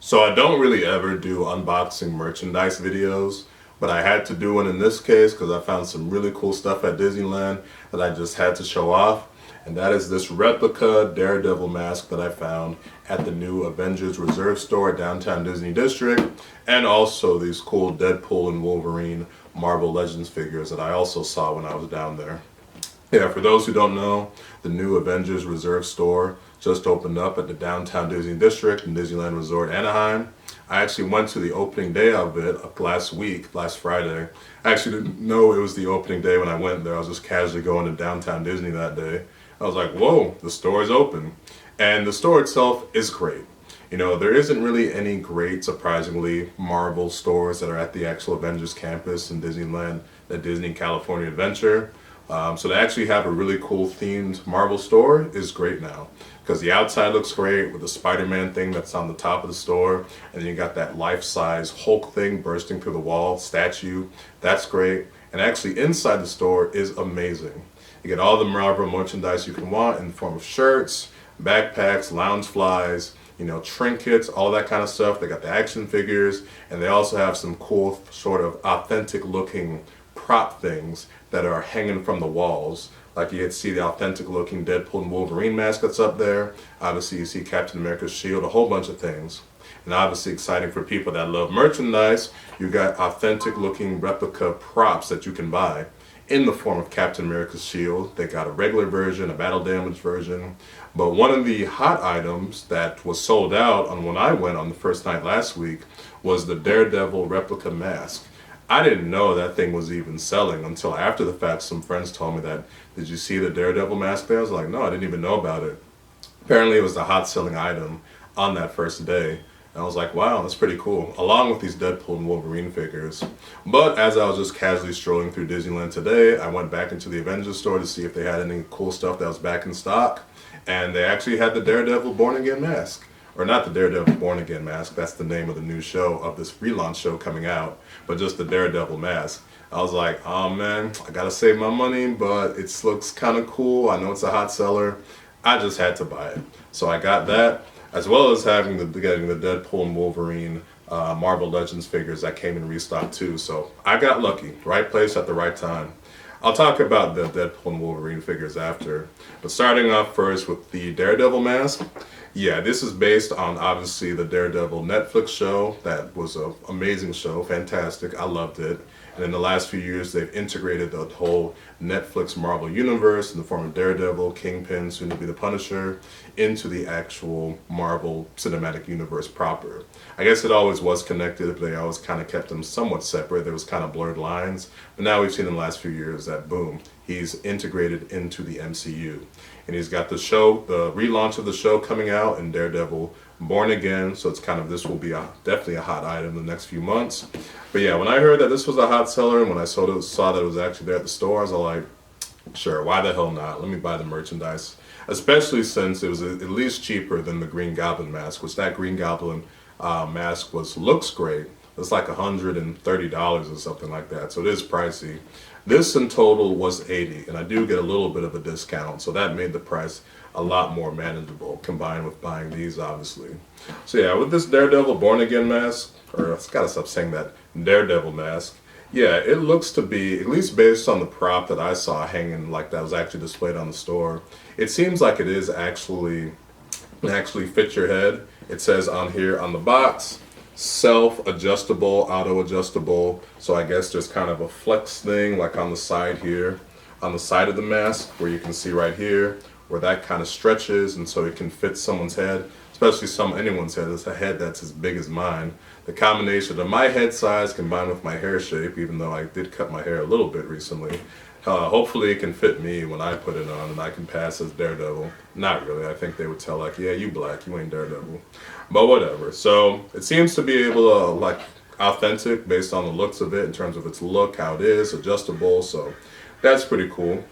So I don't really ever do unboxing merchandise videos, but I had to do one in this case because I found some really cool stuff at Disneyland that I just had to show off. And that is this replica Daredevil mask that I found at the new Avengers Reserve store at downtown Disney District, and also these cool Deadpool and Wolverine Marvel Legends figures that I also saw when I was down there. Yeah, for those who don't know, the new Avengers Reserve store just opened up at the downtown Disney District in Disneyland Resort Anaheim. I actually went to the opening day of it last week, last Friday. I actually didn't know it was the opening day when I went there. I was just casually going to downtown Disney that day. I was like, whoa, the store is open. And the store itself is great. You know, there isn't really any great, surprisingly, Marvel stores that are at the actual Avengers campus in Disneyland, the Disney California Adventure. So to actually have a really cool themed Marvel store is great now. Because the outside looks great with the Spider-Man thing that's on the top of the store. And then you got that life-size Hulk thing bursting through the wall, statue. That's great. And actually inside the store is amazing. You get all the Marvel merchandise you can want in the form of shirts, backpacks, lounge flies, you know, trinkets, all that kind of stuff. They got the action figures, and they also have some cool sort of authentic looking prop things that are hanging from the walls. Like you get to see the authentic looking Deadpool and Wolverine mask that's up there. Obviously you see Captain America's shield, a whole bunch of things. And obviously exciting for people that love merchandise, you got authentic looking replica props that you can buy in the form of Captain America's shield. They got a regular version, a battle damage version. But one of the hot items that was sold out on when I went on the first night last week was the Daredevil replica mask. I didn't know that thing was even selling until after the fact. Some friends told me that, did you see the Daredevil mask there? I was like, no, I didn't even know about it. Apparently it was the hot selling item on that first day. And I was like, wow, that's pretty cool, along with these Deadpool and Wolverine figures. But as I was just casually strolling through Disneyland today, I went back into the Avengers store to see if they had any cool stuff that was back in stock. And they actually had the Daredevil Born Again mask. Or not the Daredevil Born Again mask, that's the name of the new show, of this relaunch show coming out, but just the Daredevil mask. I was like, oh man, I gotta save my money, but it looks kind of cool. I know it's a hot seller. I just had to buy it. So I got that, as well as getting the Deadpool and Wolverine Marvel Legends figures that came in restock too. So I got lucky, right place at the right time. I'll talk about the Deadpool and Wolverine figures after, but starting off first with the Daredevil mask. Yeah, this is based on obviously the Daredevil Netflix show. That was an amazing show, fantastic. I loved it. And in the last few years, they've integrated the whole Netflix Marvel universe in the form of Daredevil, Kingpin, soon to be the Punisher, into the actual Marvel cinematic universe proper. I guess it always was connected, but they always kind of kept them somewhat separate. There was kind of blurred lines. But now we've seen in the last few years that, boom, he's integrated into the MCU. And he's got the show, the relaunch of the show coming out in Daredevil Born Again, so it's kind of, this will be definitely a hot item in the next few months. But yeah, when I heard that this was a hot seller and when I saw that it was actually there at the store, I was like, sure, why the hell not? Let me buy the merchandise. Especially since it was at least cheaper than the Green Goblin mask, which that Green Goblin mask looks great. It's like $130 or something like that, so it is pricey. This in total was $80, and I do get a little bit of a discount, so that made the price a lot more manageable, combined with buying these, obviously. So yeah, with this Daredevil Born Again mask, or I've got to stop saying that, Daredevil mask, yeah, it looks to be, at least based on the prop that I saw hanging, like that was actually displayed on the store, it seems like it is actually fit your head. It says on here on the box, self-adjustable, auto-adjustable. So I guess there's kind of a flex thing like on the side here, on the side of the mask, where you can see right here, where that kind of stretches, and so it can fit someone's head, especially anyone's head. It's a head that's as big as mine. The combination of my head size combined with my hair shape, even though I did cut my hair a little bit recently, hopefully it can fit me when I put it on and I can pass as Daredevil. Not really. I think they would tell like, yeah, you black, you ain't Daredevil. But whatever. So it seems to be able to like authentic based on the looks of it in terms of its look, how it is, adjustable. So that's pretty cool.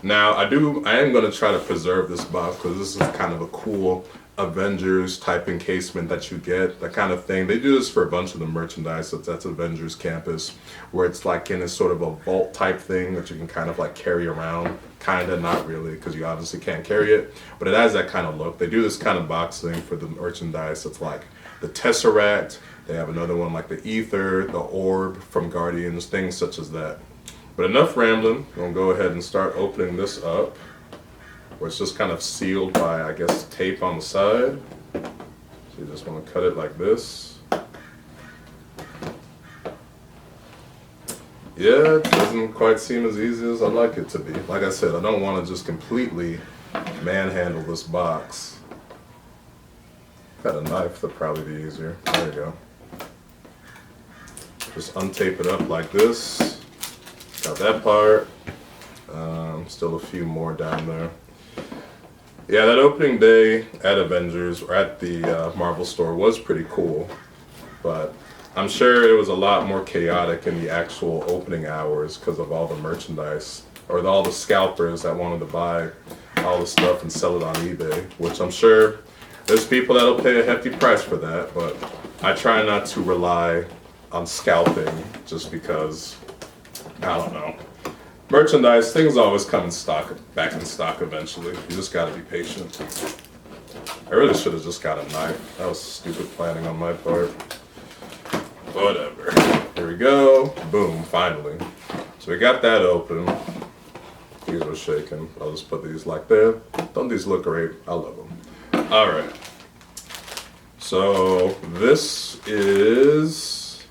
Now I am going to try to preserve this box because this is kind of a cool Avengers type encasement that you get, that kind of thing. They do this for a bunch of the merchandise that's Avengers Campus, where it's like in a sort of a vault type thing that you can kind of like carry around. Kinda, not really, because you obviously can't carry it, but it has that kind of look. They do this kind of box thing for the merchandise that's like the Tesseract. They have another one like the Ether, the Orb from Guardians, things such as that. But enough rambling. I'm gonna go ahead and start opening this up, where it's just kind of sealed by, I guess, tape on the side. So you just want to cut it like this. Yeah, it doesn't quite seem as easy as I'd like it to be. Like I said, I don't want to just completely manhandle this box. Got a knife, that'd probably be easier. There you go. Just untape it up like this. Got that part. Still a few more down there. Yeah, that opening day at Avengers, or at the Marvel store, was pretty cool. But I'm sure it was a lot more chaotic in the actual opening hours because of all the merchandise, or all the scalpers that wanted to buy all the stuff and sell it on eBay, which I'm sure there's people that'll pay a hefty price for that, but I try not to rely on scalping just because, I don't know. Merchandise, things always come in stock, back in stock eventually. You just gotta be patient. I really should have just got a knife. That was stupid planning on my part. Whatever. Here we go. Boom, finally. So we got that open. These are shaking. I'll just put these like that. Don't these look great? I love them. Alright. So this is...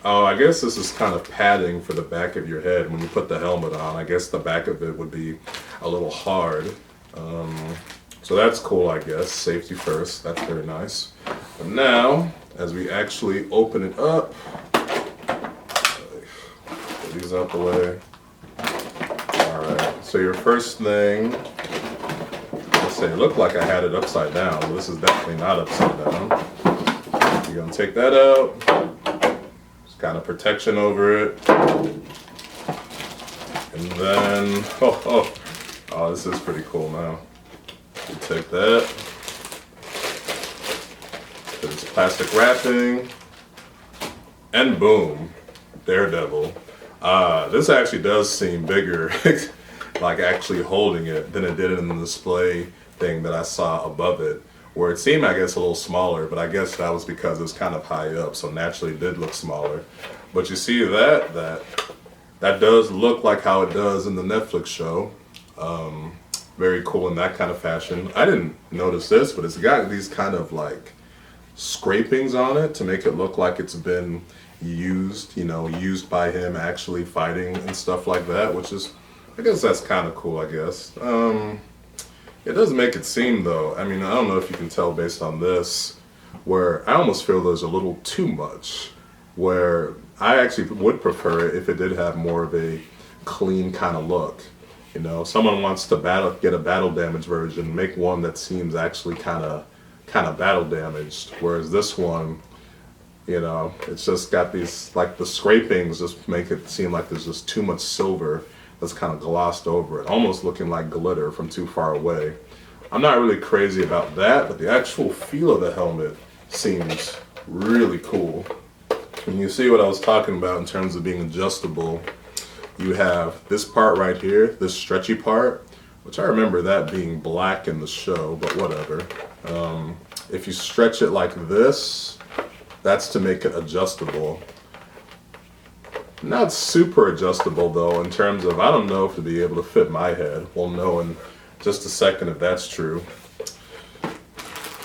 oh, I guess this is kind of padding for the back of your head when you put the helmet on. I guess the back of it would be a little hard. So that's cool, I guess. Safety first. That's very nice. But now, as we actually open it up, put these out the way. Alright, so your first thing, let's say it looked like I had it upside down, but this is definitely not upside down. You're going to take that out, just kind of protection over it, and then, oh, this is pretty cool now. You take that. There's plastic wrapping, and boom, Daredevil. This actually does seem bigger, like actually holding it, than it did in the display thing that I saw above it, where it seemed, I guess, a little smaller, but I guess that was because it was kind of high up, so naturally it did look smaller. But you see that does look like how it does in the Netflix show. Very cool in that kind of fashion. I didn't notice this, but it's got these kind of like scrapings on it to make it look like it's been used, used by him actually fighting and stuff like that, which is, I guess that's kind of cool, I guess. It does make it seem though, I mean, I don't know if you can tell based on this, where I almost feel there's a little too much, where I actually would prefer it if it did have more of a clean kind of look. Someone wants to get a battle damage version, make one that seems actually kind of battle damaged, whereas this one, it's just got these, like the scrapings just make it seem like there's just too much silver that's kind of glossed over it, almost looking like glitter from too far away. I'm not really crazy about that, but the actual feel of the helmet seems really cool. And you see what I was talking about in terms of being adjustable. You have this part right here, this stretchy part, which I remember that being black in the show, but whatever. If you stretch it like this, that's to make it adjustable. Not super adjustable though, in terms of, I don't know if it'd be able to fit my head. We'll know in just a second if that's true.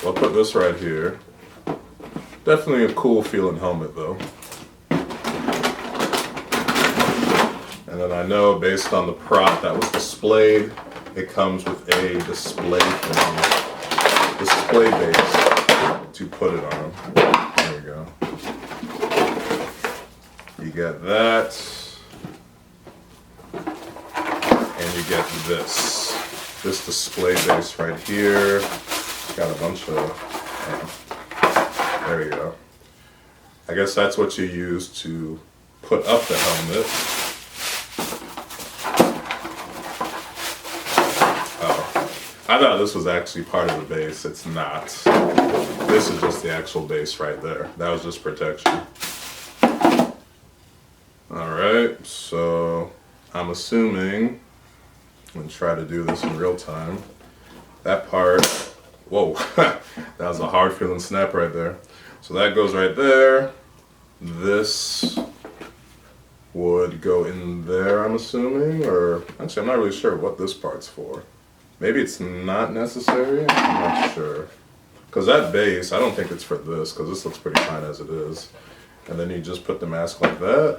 I'll put this right here. Definitely a cool feeling helmet though. And then I know based on the prop that was displayed, it comes with a display base to put it on. There we go. You get that, and you get this display base right here. Got a bunch of, there you go. I guess that's what you use to put up the helmet. I thought this was actually part of the base. It's not. This is just the actual base right there. That was just protection. Alright, so I'm assuming, I'm going to try to do this in real time, that part Whoa, that was a hard feeling snap right there. So that goes right there. This would go in there, I'm assuming, or actually I'm not really sure what this part's for. Maybe it's not necessary, I'm not sure. Because that base, I don't think it's for this, because this looks pretty fine as it is. And then you just put the mask like that.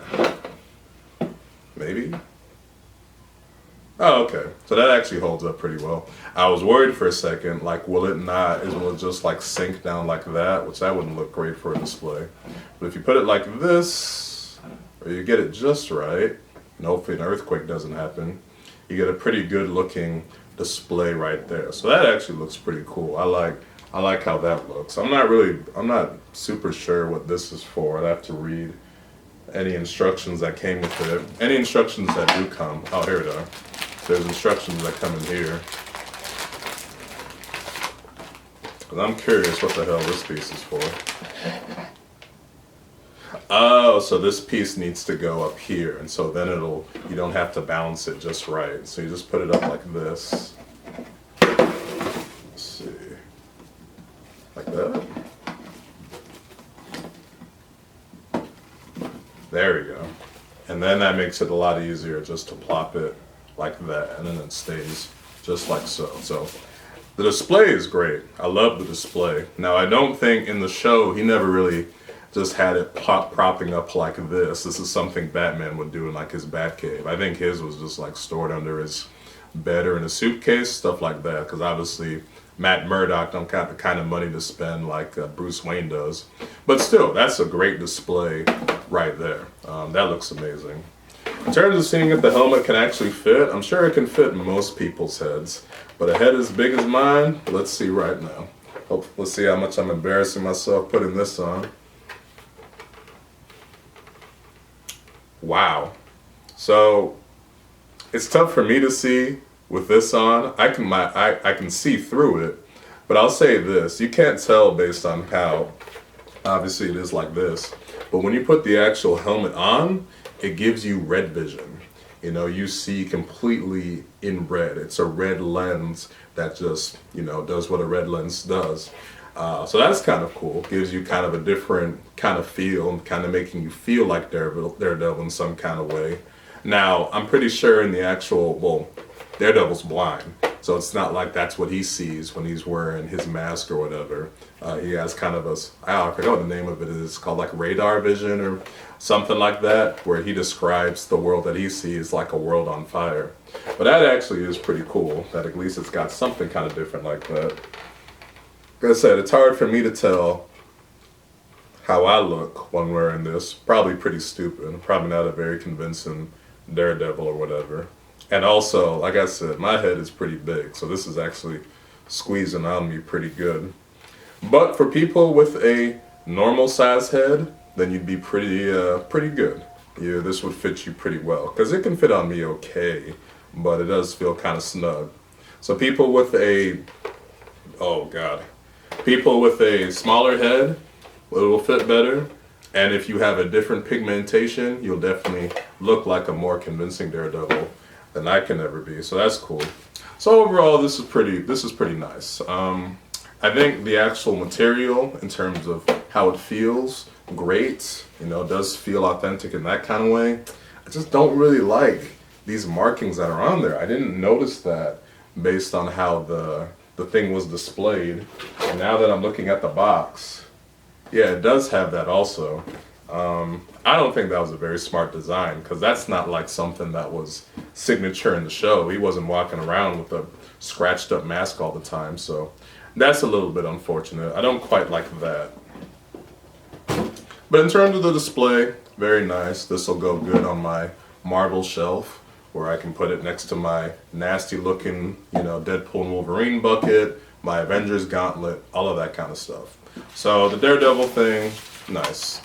Maybe. Oh, okay. So that actually holds up pretty well. I was worried for a second, like, will it just like sink down like that, which that wouldn't look great for a display. But if you put it like this, or you get it just right, and hopefully an earthquake doesn't happen, you get a pretty good looking display right there. So that actually looks pretty cool. I like how that looks. I'm not super sure what this is for. I'd have to read any instructions that came with it. Any instructions that do come. Oh, here it are. There's instructions that come in here. Because I'm curious what the hell this piece is for. Oh, so this piece needs to go up here, and so then you don't have to balance it just right. So you just put it up like this. Let's see. Like that. There we go. And then that makes it a lot easier just to plop it like that, and then it stays just like so. So the display is great. I love the display. Now I don't think in the show he never really just had it propping up like this. This is something Batman would do in like his Batcave. I think his was just like stored under his bed or in a suitcase, stuff like that. Because obviously Matt Murdock don't got the kind of money to spend like Bruce Wayne does. But still, that's a great display right there. That looks amazing. In terms of seeing if the helmet can actually fit, I'm sure it can fit most people's heads. But a head as big as mine, let's see right now. Let's see how much I'm embarrassing myself putting this on. Wow. So it's tough for me to see with this on. I can see through it, but I'll say this: you can't tell based on how obviously it is like this. But when you put the actual helmet on, it gives you red vision. You know, you see completely in red. It's a red lens that just, you know, does what a red lens does. So that's kind of cool. Gives you kind of a different kind of feel, kind of making you feel like Daredevil in some kind of way. Now, I'm pretty sure in the actual, well, Daredevil's blind, so it's not like that's what he sees when he's wearing his mask or whatever. He has kind of I forget what the name of it is. It's called like radar vision or something like that, where he describes the world that he sees like a world on fire. But that actually is pretty cool, that at least it's got something kind of different like that. Like I said, it's hard for me to tell how I look when wearing this. Probably pretty stupid. Probably not a very convincing Daredevil or whatever. And also, like I said, my head is pretty big, so this is actually squeezing on me pretty good. But for people with a normal size head, then you'd be pretty good. Yeah, this would fit you pretty well, because it can fit on me okay, but it does feel kind of snug. So people with people with a smaller head, it will fit better. And if you have a different pigmentation, you'll definitely look like a more convincing Daredevil than I can ever be. So that's cool. So overall, this is pretty nice. I think the actual material, in terms of how it feels, great. You know, it does feel authentic in that kind of way. I just don't really like these markings that are on there. I didn't notice that based on how the thing was displayed. And now that I'm looking at the box, yeah, it does have that also. I don't think that was a very smart design, because that's not like something that was signature in the show. He wasn't walking around with a scratched up mask all the time, so that's a little bit unfortunate. I don't quite like that. But in terms of the display, very nice. This will go good on my marble shelf, where I can put it next to my nasty looking, you know, Deadpool and Wolverine bucket, my Avengers gauntlet, all of that kind of stuff. So the Daredevil thing, nice.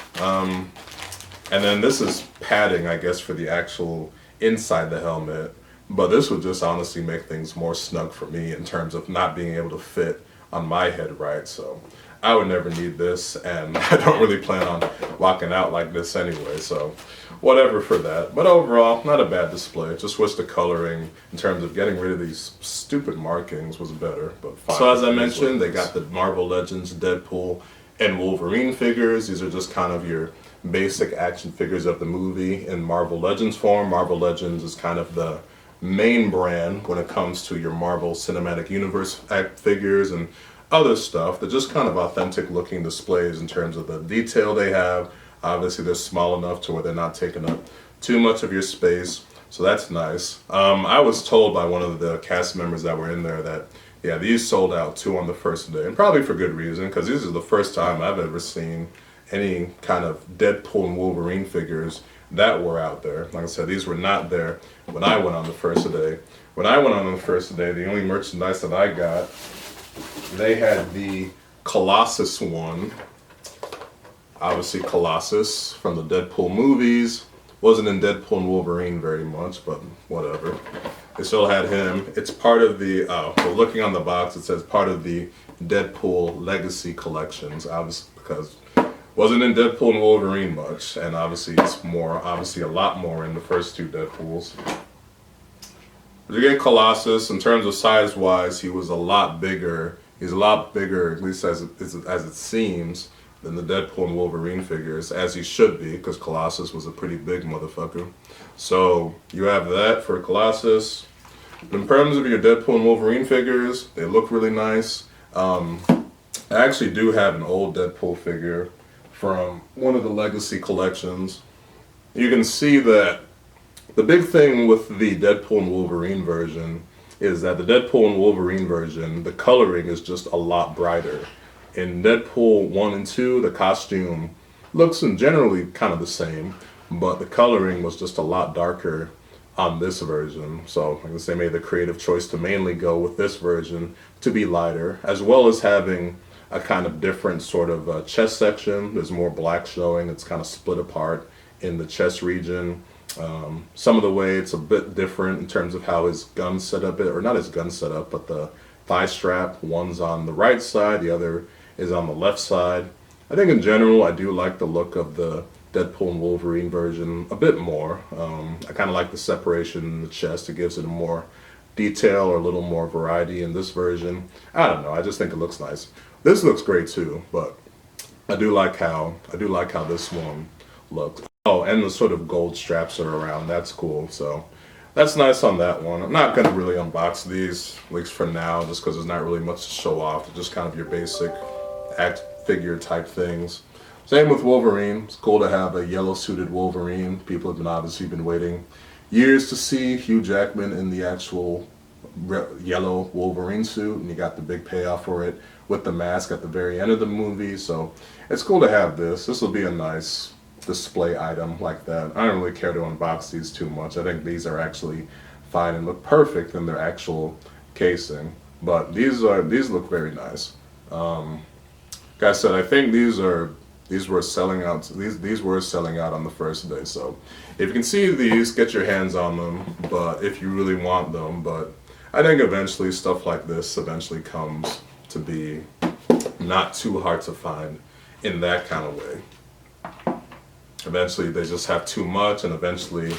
And then this is padding, I guess, for the actual inside the helmet. But this would just honestly make things more snug for me in terms of not being able to fit on my head right. So I would never need this, and I don't really plan on walking out like this anyway. So whatever for that. But overall, not a bad display. Just wish the coloring, in terms of getting rid of these stupid markings, was better. But fine. So as I mentioned, they got the Marvel Legends Deadpool and Wolverine figures. These are just kind of your basic action figures of the movie in Marvel Legends form. Marvel Legends is kind of the main brand when it comes to your Marvel Cinematic Universe figures and other stuff. They're just kind of authentic looking displays in terms of the detail they have. Obviously they're small enough to where they're not taking up too much of your space, so that's nice. I was told by one of the cast members that were in there that, yeah, these sold out too on the first day, and probably for good reason, because this is the first time I've ever seen any kind of Deadpool and Wolverine figures that were out there. Like I said, these were not there when I went on the first day. When I went on the first day, the only merchandise that I got, they had the Colossus one. Obviously Colossus from the Deadpool movies. Wasn't in Deadpool and Wolverine very much, but whatever. They still had him. It's part of the, so looking on the box, it says part of the Deadpool Legacy Collections, obviously because wasn't in Deadpool and Wolverine much, and obviously it's more, obviously a lot more in the first two Deadpools. But you get Colossus, in terms of size-wise, he was a lot bigger. He's a lot bigger, at least as it seems, than the Deadpool and Wolverine figures, as he should be, because Colossus was a pretty big motherfucker. So you have that for Colossus. In terms of your Deadpool and Wolverine figures, they look really nice. I actually do have an old Deadpool figure from one of the Legacy collections. You can see that the big thing with the Deadpool and Wolverine version is that the Deadpool and Wolverine version, the coloring is just a lot brighter. In Deadpool 1 and 2, the costume looks generally kind of the same, but the coloring was just a lot darker on this version. So I guess they made the creative choice to mainly go with this version to be lighter, as well as having a kind of different sort of chest section. There's more black showing. It's kind of split apart in the chest region. Some of the way it's a bit different in terms of how his gun set up, or not his gun set up, but the thigh strap. One's on the right side, the other is on the left side. I think in general I do like the look of the Deadpool and Wolverine version a bit more. I kind of like the separation in the chest. It gives it a more detail or a little more variety in this version. I don't know, I just think it looks nice. This looks great too, but I do like how this one looks. Oh, and the sort of gold straps are around. That's cool. So that's nice on that one. I'm not going to really unbox these, at least for now, just because there's not really much to show off. They're just kind of your basic act figure type things. Same with Wolverine. It's cool to have a yellow suited Wolverine. People have obviously been waiting years to see Hugh Jackman in the actual yellow Wolverine suit, and you got the big payoff for it with the mask at the very end of the movie. So it's cool to have this. This will be a nice display item like that. I don't really care to unbox these too much. I think these are actually fine and look perfect in their actual casing. But these look very nice. Like I said, I think these were selling out. These were selling out on the first day. So if you can see these, get your hands on them. But if you really want them, but I think eventually stuff like this eventually comes to be not too hard to find in that kind of way. Eventually they just have too much, and eventually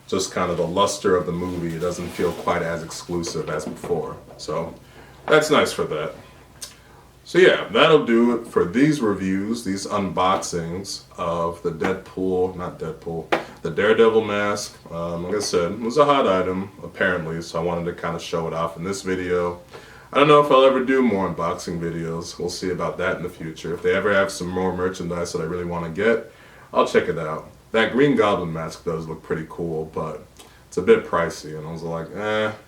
just kind of the luster of the movie doesn't feel quite as exclusive as before. So that's nice for that. So yeah, that'll do it for these reviews, these unboxings of the the Daredevil mask. Like I said, it was a hot item, apparently, so I wanted to kind of show it off in this video. I don't know if I'll ever do more unboxing videos. We'll see about that in the future. If they ever have some more merchandise that I really want to get, I'll check it out. That Green Goblin mask does look pretty cool, but it's a bit pricey, and I was like,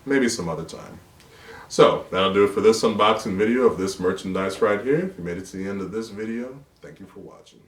maybe some other time. So, that'll do it for this unboxing video of this merchandise right here. If you made it to the end of this video, thank you for watching.